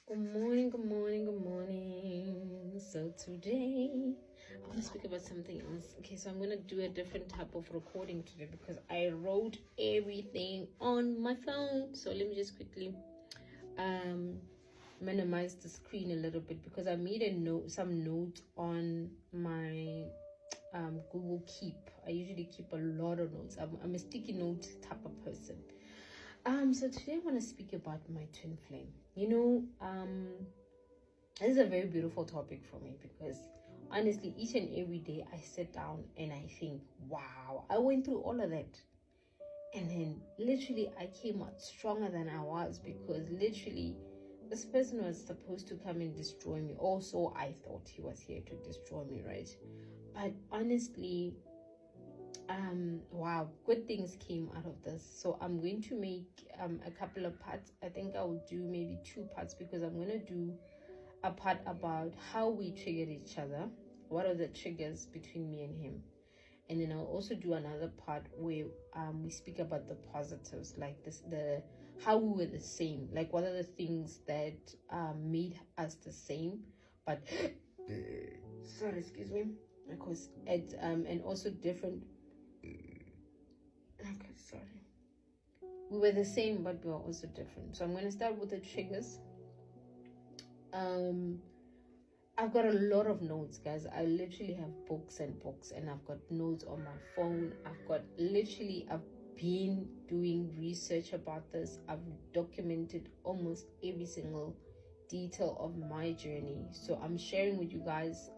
Good morning, good morning, good morning. So today I'm gonna speak about something else. Okay, so I'm gonna do a different type of recording today because I wrote everything on my phone. So let me just quickly minimize the screen a little bit because I made some notes on my Google Keep. I usually keep a lot of notes. I'm a sticky note type of person. So today I want to speak about my twin flame. This is a very beautiful topic for me because honestly, each and every day I sit down and I think, wow, I went through all of that. And then literally I came out stronger than I was because literally this person was supposed to come and destroy me. Also, I thought he was here to destroy me, right? But honestly, wow, good things came out of this. So I'm going to make a couple of parts. I think I will do maybe 2 parts because I'm going to do a part about how we triggered each other, what are the triggers between me and him, and then I'll also do another part where we speak about the positives, like the how we were the same, like what are the things that made us the same, but sorry, excuse me, because and also different. Okay, sorry. We were the same, but we were also different. So I'm going to start with the triggers. I've got a lot of notes, guys. I literally have books and books, and I've got notes on my phone. I've been doing research about this. I've documented almost every single detail of my journey. So I'm sharing with you guys.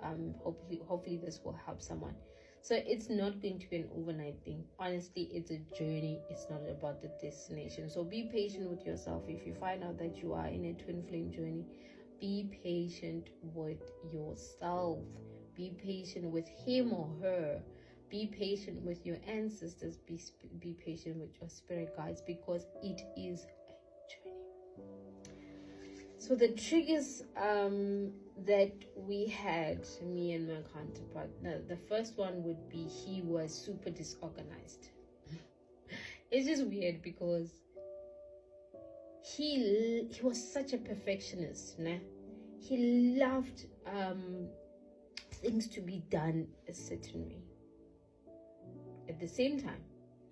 Hopefully this will help someone. So it's not going to be an overnight thing. Honestly, it's a journey. It's not about the destination. So be patient with yourself. If you find out that you are in a twin flame journey, be patient with yourself. Be patient with him or her. Be patient with your ancestors. Be patient with your spirit guides because it is a journey. So the triggers that we had, me and my counterpart, the first one would be he was super disorganized. It's just weird because he was such a perfectionist, né? He loved things to be done a certain way. At the same time,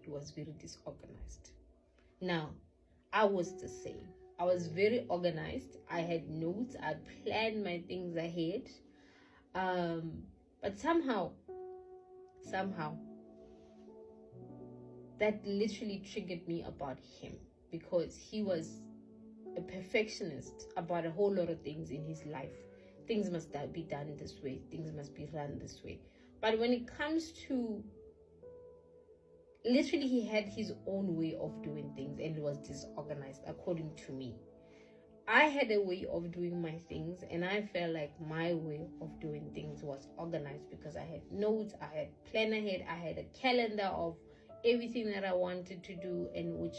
he was very disorganized. Now, I was the same. I was very organized. I had notes. I planned my things ahead. But somehow, that literally triggered me about him because he was a perfectionist about a whole lot of things in his life. Things must be done this way. Things must be run this way. But when it comes to literally, he had his own way of doing things and it was disorganized according to me. I had a way of doing my things and I felt like my way of doing things was organized because I had notes, I had plan ahead, I had a calendar of everything that I wanted to do and which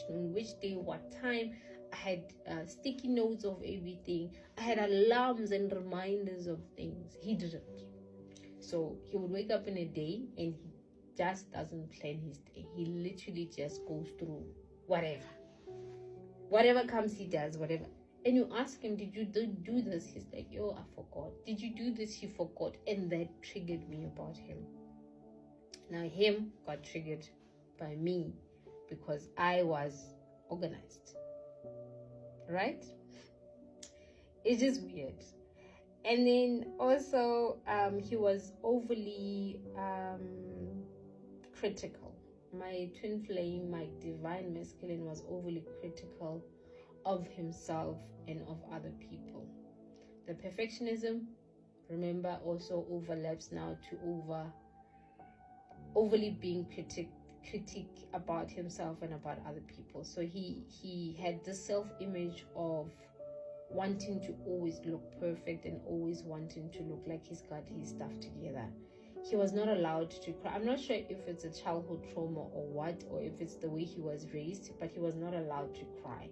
day, what time. I had sticky notes of everything. I had alarms and reminders of things. He didn't. So he would wake up in a day and he just doesn't plan his day. He literally just goes through whatever comes, he does whatever. And you ask him, did you do this? He's like, yo, I forgot. Did you do this? He forgot. And that triggered me about him. Now him got triggered by me because I was organized, right? It's just weird. And then also he was overly critical. My twin flame, my divine masculine, was overly critical of himself and of other people. The perfectionism, remember, also overlaps now to overly being critic about himself and about other people. So he had this self-image of wanting to always look perfect and always wanting to look like he's got his stuff together. He was not allowed to cry. I'm not sure if it's a childhood trauma or what, or if it's the way he was raised, but he was not allowed to cry.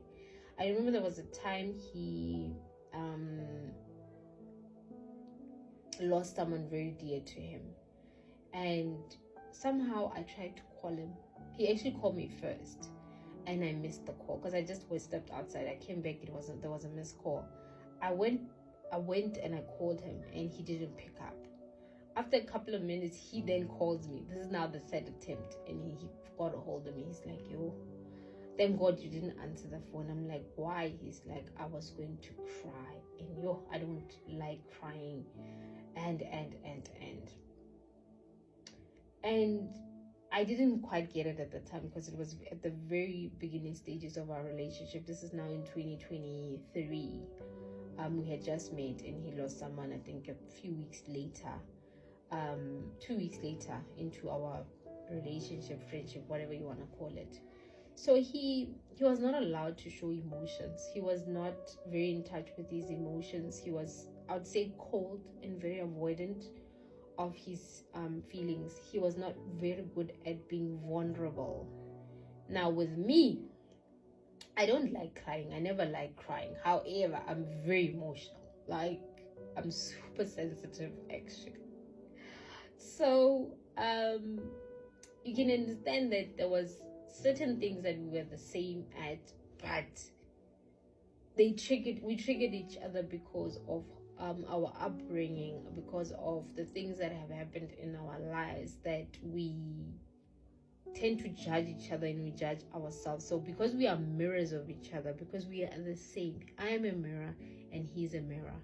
I remember there was a time he lost someone very dear to him, and somehow I tried to call him. He actually called me first, and I missed the call because I just stepped outside. I came back, there was a missed call. I went and I called him and he didn't pick up. After a couple of minutes, he then calls me. This is now the third attempt, and he got a hold of me. He's like, yo, thank God you didn't answer the phone. I'm like, why? He's like, I was going to cry, and I don't like crying, and I didn't quite get it at the time because it was at the very beginning stages of our relationship. This is now in 2023. We had just met, and he lost someone, I think, a few weeks later. 2 weeks later into our relationship, friendship, whatever you want to call it. So he was not allowed to show emotions. He was not very in touch with his emotions. He was, I would say, cold and very avoidant of his feelings. He was not very good at being vulnerable. Now with me, I don't like crying. I never like crying. However, I'm very emotional. Like, I'm super sensitive actually. So you can understand that there was certain things that we were the same at, but we triggered each other because of our upbringing, because of the things that have happened in our lives, that we tend to judge each other and we judge ourselves. So because we are mirrors of each other, because we are the same, I am a mirror and he's a mirror.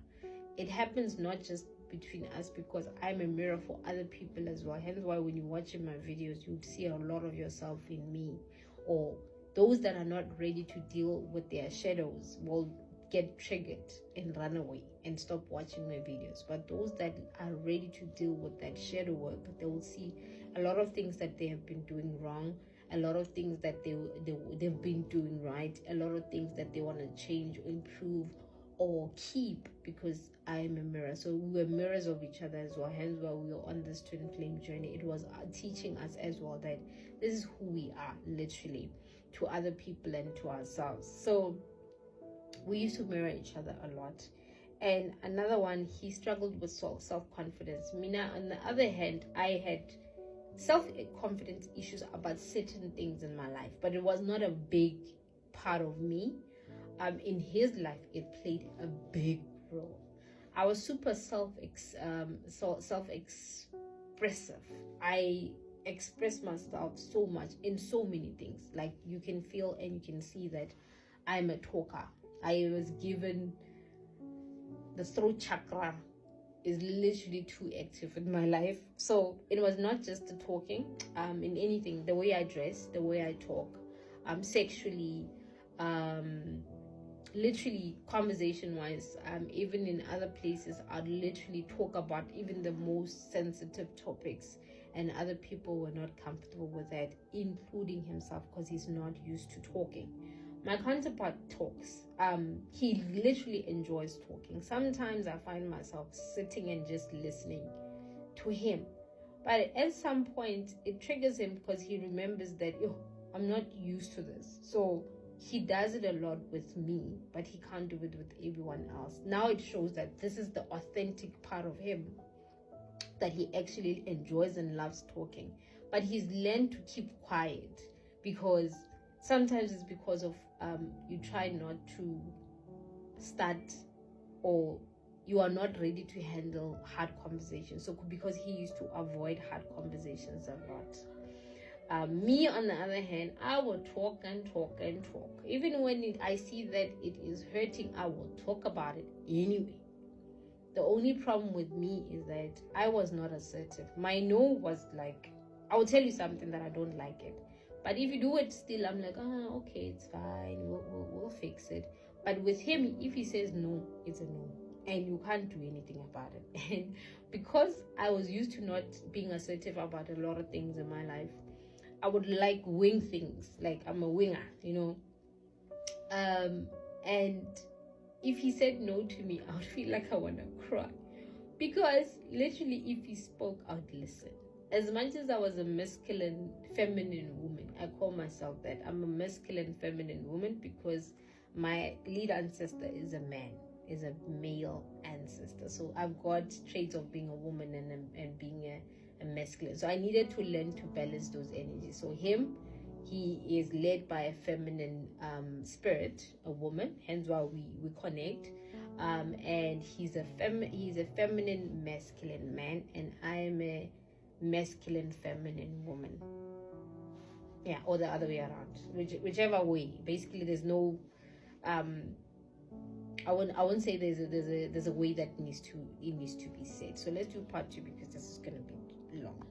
It happens not just between us, because I'm a mirror for other people as well. Hence why when you watch in my videos, you'd see a lot of yourself in me. Or those that are not ready to deal with their shadows will get triggered and run away and stop watching my videos. But those that are ready to deal with that shadow work, they will see a lot of things that they have been doing wrong, a lot of things that they've been doing right, a lot of things that they want to change or improve or keep, because I am a mirror. So we were mirrors of each other as well. Hence why we were on this twin flame journey. It was teaching us as well that this is who we are, literally, to other people and to ourselves. So we used to mirror each other a lot. And another one, he struggled with self-confidence. Mina, on the other hand, I had self-confidence issues about certain things in my life, but it was not a big part of me. In his life, it played a big role. I was super self-expressive. I express myself so much in so many things. Like, you can feel and you can see that I'm a talker. I was given the throat chakra is literally too active in my life. So it was not just the talking, in anything, the way I dress, the way I talk, sexually, literally conversation wise, even in other places, I'd literally talk about even the most sensitive topics, and other people were not comfortable with that, including himself, because he's not used to talking. My counterpart talks. He literally enjoys talking. Sometimes I find myself sitting and just listening to him, but at some point it triggers him, because he remembers that, I'm not used to this. So he does it a lot with me, but he can't do it with everyone else. Now it shows that this is the authentic part of him, that he actually enjoys and loves talking. But he's learned to keep quiet, because sometimes it's because of you try not to start, or you are not ready to handle hard conversations. So because he used to avoid hard conversations a lot. Me, on the other hand, I will talk and talk and talk. Even when I see that it is hurting, I will talk about it anyway. The only problem with me is that I was not assertive. My no was like, I will tell you something that I don't like it, but if you do it still, I'm like, okay, it's fine, we'll fix it. But with him, if he says no, it's a no, and you can't do anything about it. And because I was used to not being assertive about a lot of things in my life, I would like wing things, like I'm a winger, and if he said no to me, I would feel like I want to cry, because literally if he spoke, I would listen. As much as I was a masculine feminine woman, I call myself that. I'm a masculine feminine woman because my lead ancestor is a man, is a male ancestor. So I've got traits of being a woman and being a masculine. So I needed to learn to balance those energies. So he is led by a feminine spirit, a woman, hence why we connect. and he's a feminine masculine man, and I am a masculine feminine woman. Yeah, or the other way around, whichever way. Basically, there's no I won't say there's a way that needs to be said. So let's do part 2 because this is gonna be long.